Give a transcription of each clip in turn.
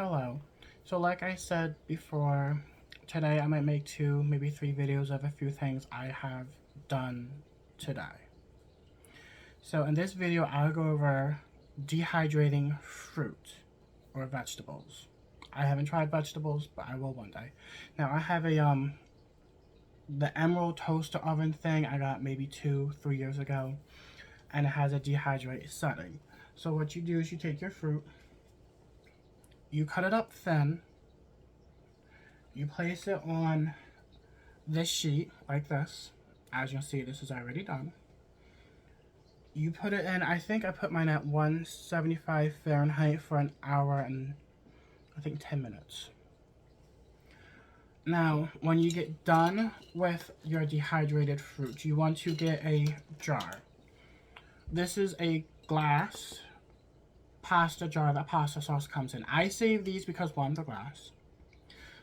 Hello. So like I said before, today I might make two, maybe three videos of a few things I have done today. So in this video, I'll go over dehydrating fruit or vegetables. I haven't tried vegetables, but I will one day. Now I have the Emerald toaster oven thing I got maybe 2-3 years ago, and it has a dehydrate setting. So what you do is you take your fruit, you cut it up thin, you place it on this sheet like this. As you'll see, this is already done. You put it in, I think I put mine at 175 Fahrenheit for an hour and I think 10 minutes. Now, when you get done with your dehydrated fruit, you want to get a jar. This is a glass pasta jar that pasta sauce comes in. I save these because one, the glass.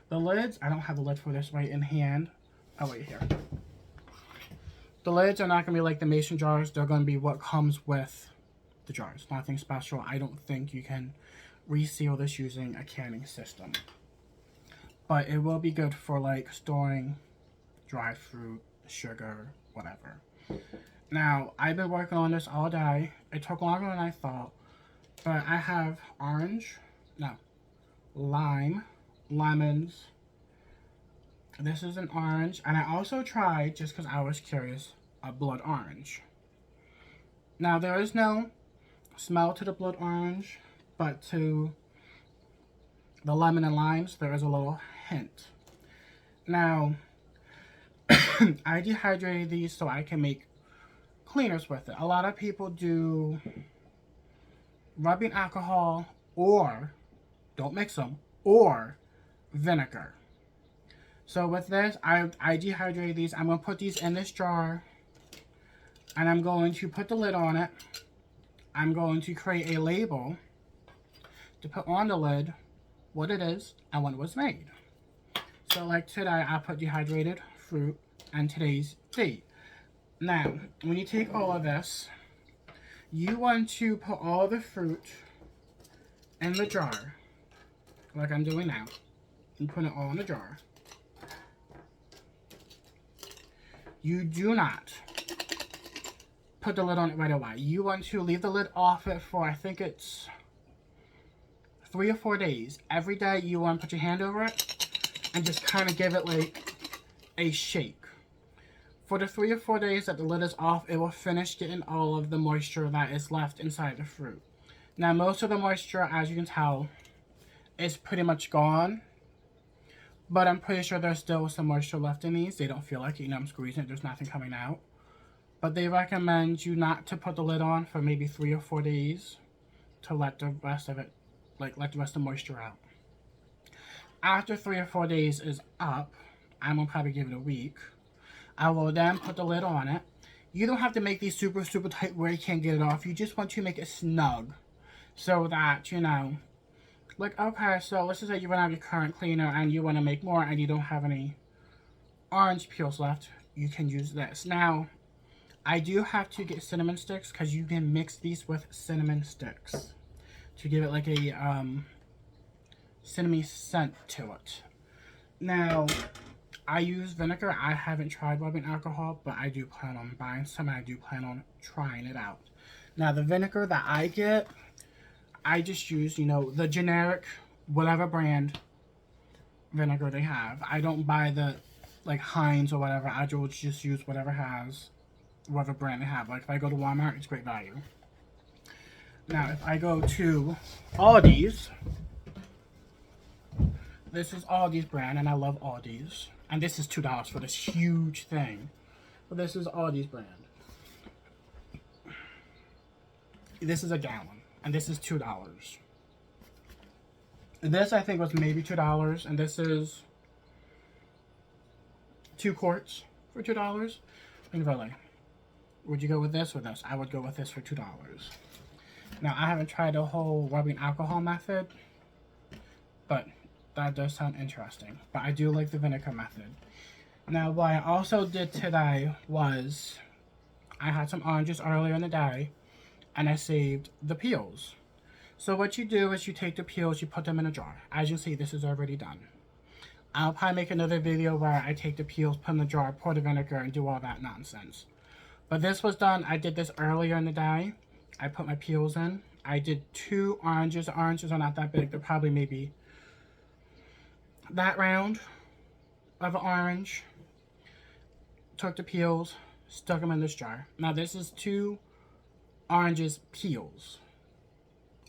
The lids, I don't have a lid for this right in hand. Oh, wait, here. The lids are not going to be like the mason jars. They're going to be what comes with the jars. Nothing special. I don't think you can reseal this using a canning system. But it will be good for like storing dry fruit, sugar, whatever. Now, I've been working on this all day. It took longer than I thought. But I have lime, lemons. This is an orange. And I also tried, just because I was curious, a blood orange. Now, there is no smell to the blood orange, but to the lemon and limes, there is a little hint. Now, I dehydrated these so I can make cleaners with it. A lot of people do rubbing alcohol or, don't mix them, or vinegar. So with this, I dehydrated these. I'm going to put these in this jar, and I'm going to put the lid on it. I'm going to create a label to put on the lid what it is and when it was made. So like today, I put dehydrated fruit and today's date. Now, when you take all of this, you want to put all the fruit in the jar, like I'm doing now, and put it all in the jar. You do not put the lid on it right away. You want to leave the lid off it for, I think it's 3 or 4 days. Every day you want to put your hand over it and just kind of give it like a shake. For the 3 or 4 days that the lid is off, it will finish getting all of the moisture that is left inside the fruit. Now, most of the moisture, as you can tell, is pretty much gone. But I'm pretty sure there's still some moisture left in these. They don't feel like it. You know, I'm squeezing it. There's nothing coming out. But they recommend you not to put the lid on for maybe 3 or 4 days to let the rest of it, let the rest of the moisture out. After 3 or 4 days is up, I'm going to probably give it a week. I will then put the lid on it. You don't have to make these super, super tight where you can't get it off. You just want to make it snug so that, you know, like, okay, so let's just say you run out of your current cleaner and you want to make more and you don't have any orange peels left. You can use this. Now, I do have to get cinnamon sticks because you can mix these with cinnamon sticks to give it like a cinnamon scent to it. Now, I use vinegar. I haven't tried rubbing alcohol, but I do plan on buying some and I do plan on trying it out. Now, the vinegar that I get, I just use, you know, the generic, whatever brand vinegar they have. I don't buy the, like, Heinz or whatever. I will just use whatever brand they have. Like, if I go to Walmart, it's great value. Now, if I go to Aldi's, this is Aldi's brand, and I love Aldi's. And this is $2 for this huge thing. But this is Aldi's brand. This is a gallon. And this is $2. This, I think, was maybe $2. And this is 2 quarts for $2. And really, would you go with this or this? I would go with this for $2. Now, I haven't tried the whole rubbing alcohol method, but that does sound interesting. But I do like the vinegar method. Now, what I also did today was I had some oranges earlier in the day, and I saved the peels. So what you do is you take the peels, you put them in a jar. As you see, this is already done. I'll probably make another video where I take the peels, put in the jar, pour the vinegar, and do all that nonsense. But this was done, I did this earlier in the day. I put my peels in. I did 2 oranges. The oranges are not that big. They're probably maybe that round of an orange. Took the peels, stuck them in this jar. Now this is 2 oranges peels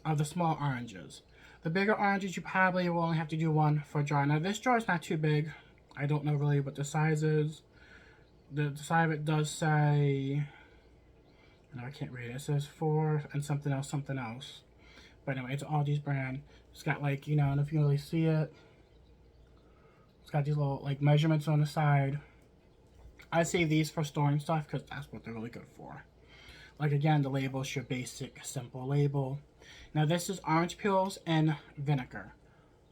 of the small oranges. The bigger oranges, you probably will only have to do 1 for a jar. Now this jar is not too big. I don't know really what the size is. The side of it does say, no, I can't read it. It says 4 and something else, something else. But anyway, it's Aldi's brand. It's got like, you know, I don't know if you can really see it. It's got these little like measurements on the side. I save these for storing stuff because that's what they're really good for. Like again, the label is your basic, simple label. Now this is orange peels and vinegar.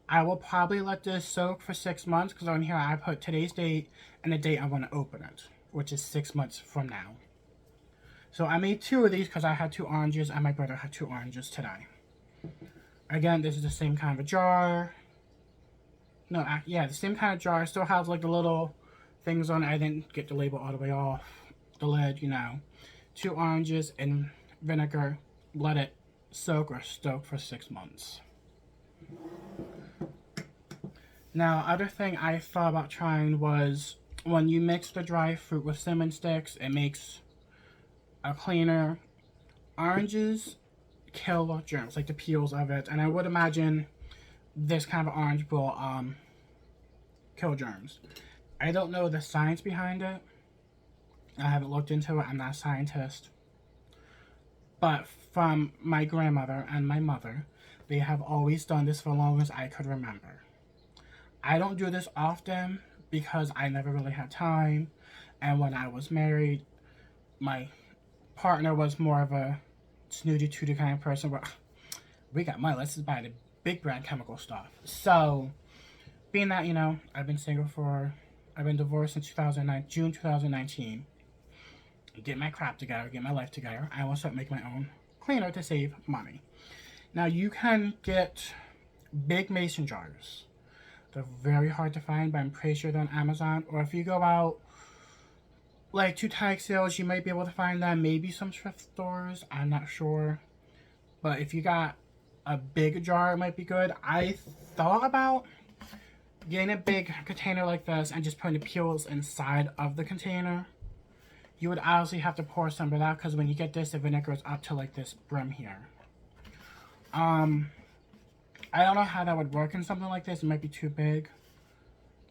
I will probably let this soak for 6 months because on here I put today's date and the date I want to open it, which is 6 months from now. So I made 2 of these because I had 2 oranges and my brother had 2 oranges today. Again, this is the same kind of a jar. No, yeah, the same kind of jar. It still has like the little things on it. I didn't get the label all the way off the lid, you know. 2 oranges and vinegar. Let it soak or stoke for 6 months. Now, other thing I thought about trying was when you mix the dry fruit with cinnamon sticks, it makes a cleaner. Oranges kill germs, like the peels of it, and I would imagine this kind of orange will kill germs. I don't know the science behind it. I haven't looked into it. I'm not a scientist. But from my grandmother and my mother, they have always done this for as long as I could remember. I don't do this often because I never really had time. And when I was married, my partner was more of a snooty tooty kind of person. But we got money, let's just buy the big brand chemical stuff. So, being that, you know, I've been divorced since June 2019. Get my crap together, get my life together. I want to start making my own cleaner to save money. Now, you can get big mason jars. They're very hard to find, but I'm pretty sure they're on Amazon. Or if you go out, like, to tag sales, you might be able to find them. Maybe some thrift stores, I'm not sure. But if you got a big jar, it might be good. I thought about getting a big container like this and just putting the peels inside of the container. You would obviously have to pour some of that because when you get this, the vinegar is up to like this brim here. I don't know how that would work in something like this. It might be too big.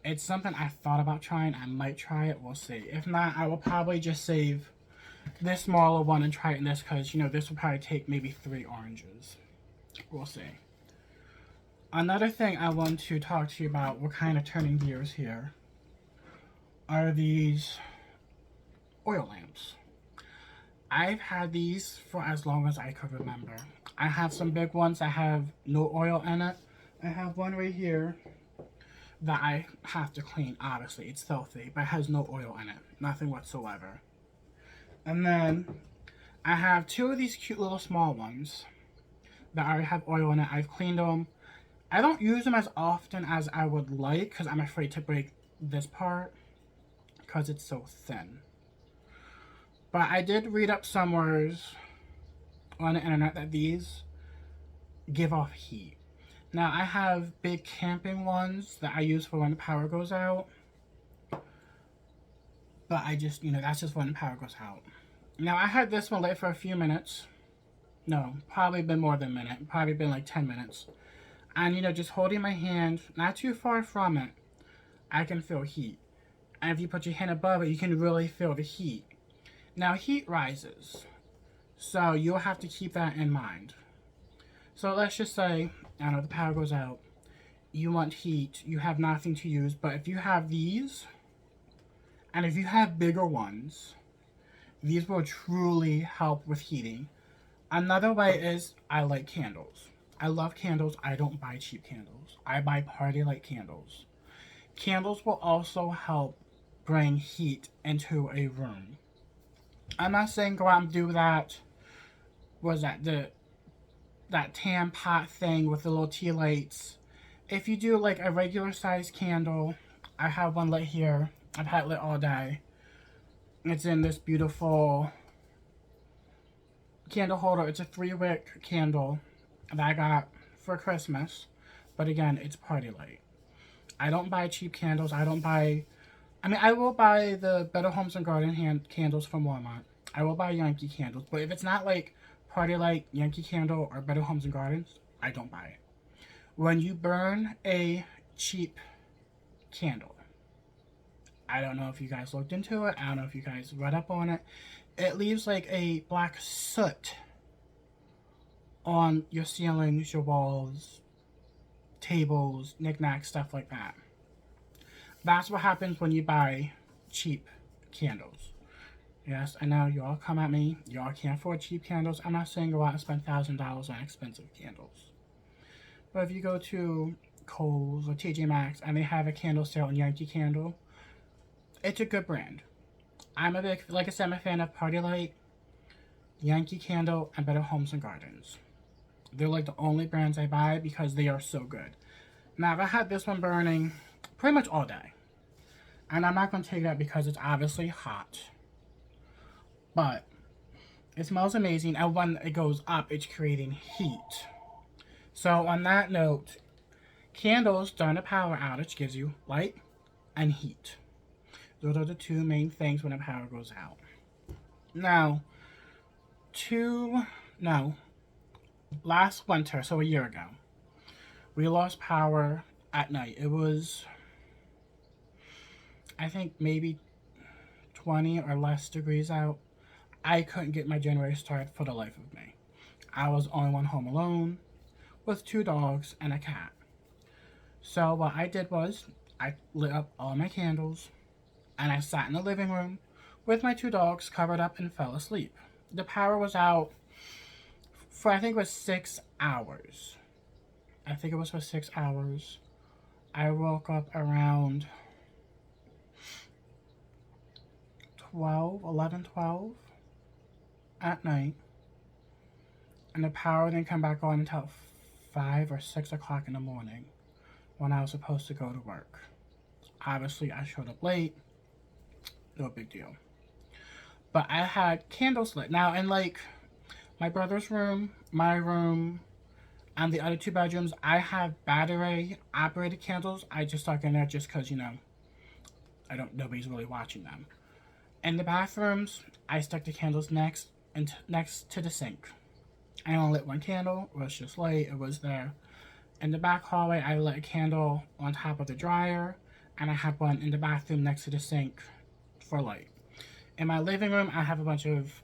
It's something I thought about trying. I might try it. We'll see. If not, I will probably just save this smaller one and try it in this because, you know, this will probably take maybe 3 oranges. We'll see. Another thing I want to talk to you about, we're kind of turning gears here, are these oil lamps. I've had these for as long as I could remember. I have some big ones that have no oil in it. I have one right here that I have to clean, obviously. It's filthy, but it has no oil in it. Nothing whatsoever. And then I have 2 of these cute little small ones that already have oil in it. I've cleaned them. I don't use them as often as I would like because I'm afraid to break this part because it's so thin. But I did read up somewhere on the internet that these give off heat. Now I have big camping ones that I use for when the power goes out. But I just, you know, that's just when the power goes out. Now I had this one lit for a few minutes. No, probably been more than a minute. Probably been like 10 minutes. And, you know, just holding my hand, not too far from it, I can feel heat. And if you put your hand above it, you can really feel the heat. Now, heat rises. So you'll have to keep that in mind. So let's just say, I don't know, the power goes out. You want heat. You have nothing to use. But if you have these, and if you have bigger ones, these will truly help with heating. Another way is I light candles. I love candles. I don't buy cheap candles. I buy party light candles. Candles will also help bring heat into a room. I'm not saying go out and do that. Was that the that tan pot thing with the little tea lights. If you do like a regular size candle, I have one lit here. I've had it lit all day. It's in this beautiful candle holder. It's a 3-wick candle that I got for Christmas. But again, it's party light. I don't buy cheap candles. I don't buy... I mean, I will buy the Better Homes and Garden candles from Walmart. I will buy Yankee candles. But if it's not like party light, Yankee candle, or Better Homes and Gardens, I don't buy it. When you burn a cheap candle, I don't know if you guys looked into it. I don't know if you guys read up on it. It leaves like a black soot on your ceilings, your walls, tables, knickknacks, stuff like that. That's what happens when you buy cheap candles. Yes, I know y'all come at me. Y'all can't afford cheap candles. I'm not saying go out and spend $1,000 on expensive candles. But if you go to Kohl's or TJ Maxx and they have a candle sale on Yankee Candle, it's a good brand. I'm a big, like I said, I'm a fan of Party Light, Yankee Candle, and Better Homes and Gardens. They're like the only brands I buy because they are so good. Now, I've had this one burning pretty much all day. And I'm not going to take that because it's obviously hot. But it smells amazing, and when it goes up, it's creating heat. So on that note, candles during a power outage gives you light and heat. Those are the two main things when the power goes out. Now, last winter, so a year ago, we lost power at night. It was, I think, maybe 20 or less degrees out. I couldn't get my generator started for the life of me. I was the only one home alone with 2 dogs and a cat. So what I did was I lit up all my candles and I sat in the living room with my 2 dogs covered up and fell asleep. The power was out for, I think it was 6 hours. I think it was for 6 hours. I woke up around 11, 12 at night, and the power didn't come back on until 5 or 6 o'clock in the morning when I was supposed to go to work. Obviously, I showed up late. No big deal. But I had candles lit. Now, in like my brother's room, my room, and the other 2 bedrooms, I have battery operated candles. I just stuck in there just because, you know, nobody's really watching them. In the bathrooms, I stuck the candles next to the sink. I only lit 1 candle. It was just light. It was there. In the back hallway, I lit a candle on top of the dryer, and I had one in the bathroom next to the sink for light. In my living room, I have a bunch of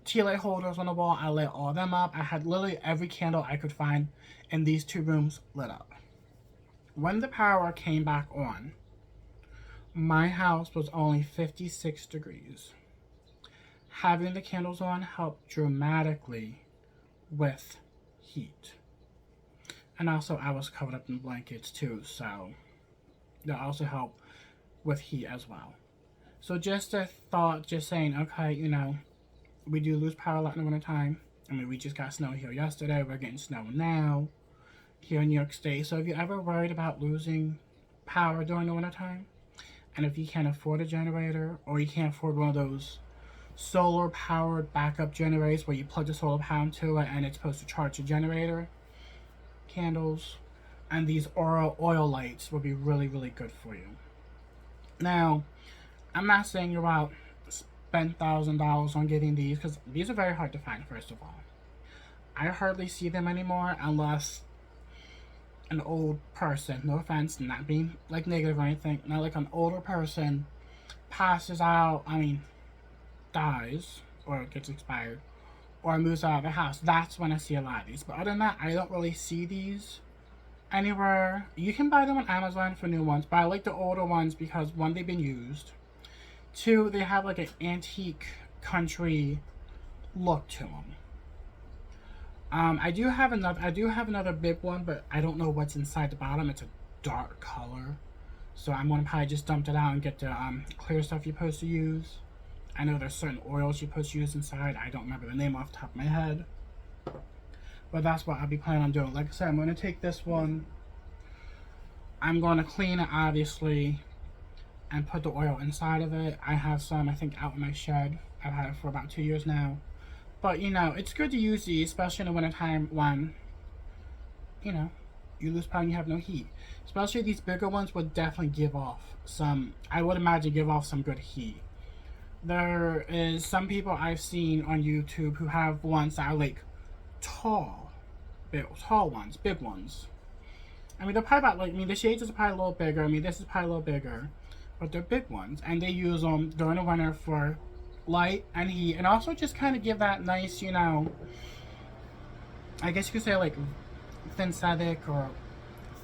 tea light holders on the wall. I lit all them up. I had literally every candle I could find in these 2 rooms lit up. When the power came back on, my house was only 56 degrees. Having the candles on helped dramatically with heat. And also, I was covered up in blankets too, so that also helped with heat as well. So just a thought, just saying, okay, you know, we do lose power a lot in the winter time. I mean, we just got snow here yesterday. We're getting snow now here in New York State. So if you're ever worried about losing power during the winter time, and if you can't afford a generator, or you can't afford one of those solar powered backup generators where you plug the solar power into it and it's supposed to charge the generator, candles and these oil lights will be really, really good for you. Now, I'm not saying you're out spend $1,000 on getting these, because these are very hard to find. First of all, I hardly see them anymore unless an old person, no offense, not being like negative or anything, not like an older person passes out, dies or gets expired or moves out of the house. That's when I see a lot of these. But other than that, I don't really see these anywhere. You can buy them on Amazon for new ones, but I like the older ones because 1, they've been used. 2, they have like an antique country look to them. I do have another big one, but I don't know what's inside the bottom. It's a dark color, so I'm gonna probably just dump it out and get the clear stuff you're supposed to use. I know there's certain oils you're supposed to use inside. I don't remember the name off the top of my head. But that's what I'll be planning on doing. Like I said, I'm going to take this one. I'm going to clean it, obviously, and put the oil inside of it. I have some, I think, out in my shed. I've had it for about 2 years now. But, you know, it's good to use these, especially in the wintertime when, you know, you lose power and you have no heat. Especially these bigger ones would definitely give off some, I would imagine, give off some good heat. There is some people I've seen on YouTube who have ones that are like tall ones, big ones. I mean, they're probably about like, I mean, the shades is probably a little bigger. I mean, this is probably a little bigger, but they're big ones, and they use them during the winter for light and heat, and also just kind of give that nice, you know, I guess you could say like synthetic or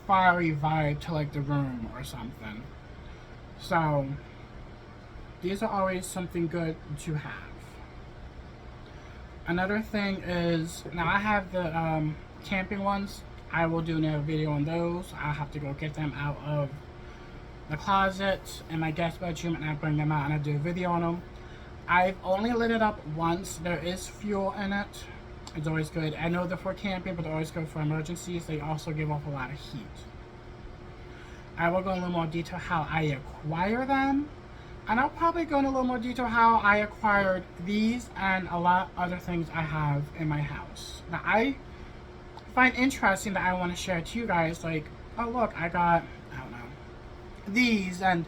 fiery vibe to like the room or something. So these are always something good to have. Another thing is, now I have the camping ones. I will do another video on those. I'll have to go get them out of the closet in my guest bedroom, and I'll bring them out and I'll do a video on them. I've only lit it up once. There is fuel in it. It's always good. I know they're for camping, but they're always good for emergencies. They also give off a lot of heat. I will go in a little more detail how I acquire them. And I'll probably go in a little more detail how I acquired these and a lot of other things I have in my house. Now, I find interesting that I want to share to you guys, like, oh look, I got, I don't know, these, and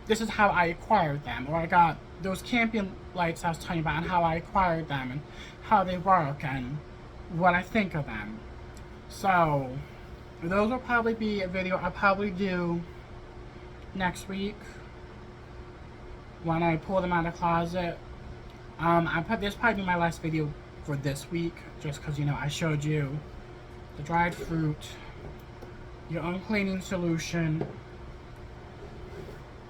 this is how I acquired them. Or I got those camping lights I was telling you about and how I acquired them and how they work and what I think of them. So, those will probably be a video I'll probably do next week when I pull them out of the closet. This probably be my last video for this week, just because, you know, I showed you the dried fruit, your own cleaning solution,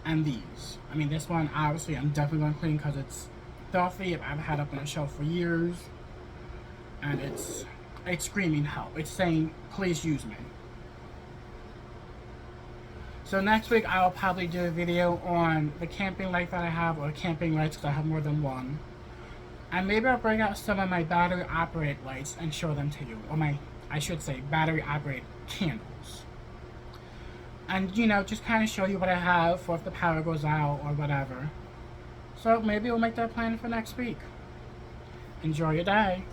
and these. I mean, this one, obviously, I'm definitely going to clean because it's filthy. I've had up on the shelf for years, and it's screaming help. It's saying, please use me. So next week I'll probably do a video on the camping light that I have, or camping lights, because I have more than one. And maybe I'll bring out some of my battery operated lights and show them to you. Or I should say battery operated candles. And, you know, just kind of show you what I have for if the power goes out or whatever. So maybe we'll make that plan for next week. Enjoy your day.